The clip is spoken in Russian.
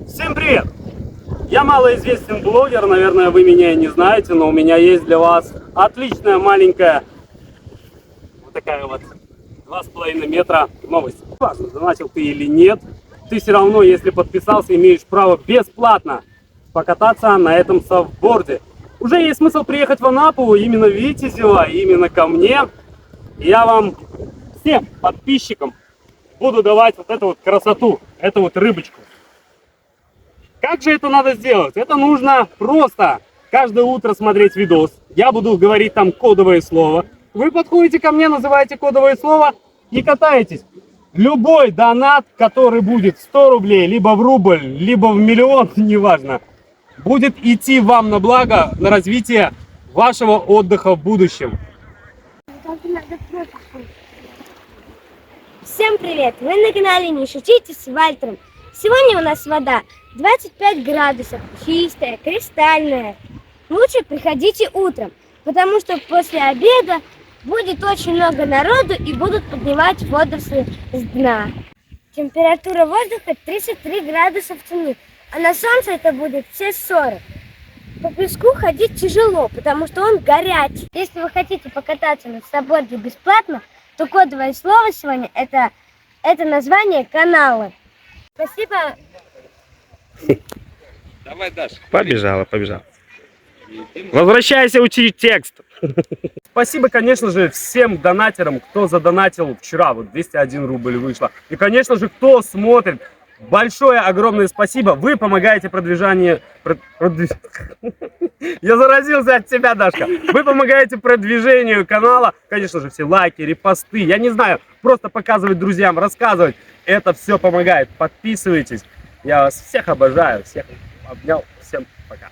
Всем привет! Я малоизвестен блогер, наверное, вы меня не знаете, но у меня есть для вас отличная маленькая, вот такая вот 2,5 метра новость. Важно, донатил ты или нет, ты все равно, если подписался, имеешь право бесплатно покататься на этом сауфборде. Уже есть смысл приехать в Анапу, именно Витязева, именно ко мне. Я вам, всем подписчикам, буду давать вот эту вот красоту, эту вот рыбочку. Как же это надо сделать? Это нужно просто каждое утро смотреть видос. Я буду говорить там кодовое слово. Вы подходите ко мне, называете кодовое слово и катаетесь. Любой донат, который будет 100 рублей, либо в рубль, либо в миллион, неважно, будет идти вам на благо, на развитие вашего отдыха в будущем. Всем привет! Вы на канале Не Шутите с Вальтером. Сегодня у нас вода 25 градусов, чистая, кристальная. Лучше приходите утром, потому что после обеда будет очень много народу и будут поднимать водоросли с дна. Температура воздуха 33 градуса в тени, а на солнце это будет все 40. По песку ходить тяжело, потому что он горячий. Если вы хотите покататься на сабборде бесплатно, то кодовое слово сегодня это название канала. Спасибо. Давай, Даша. Побежала. Возвращайся учить текст. Спасибо, конечно же, всем донатерам, кто задонатил вчера. Вот 201 рубль вышло. И, конечно же, кто смотрит. Большое, огромное спасибо. Вы помогаете продвижению... Я заразился от тебя, Дашка. Вы помогаете продвижению канала. Конечно же, все лайки, репосты. Я не знаю, просто показывать друзьям, рассказывать. Это все помогает. Подписывайтесь. Я вас всех обожаю. Всех обнял. Всем пока.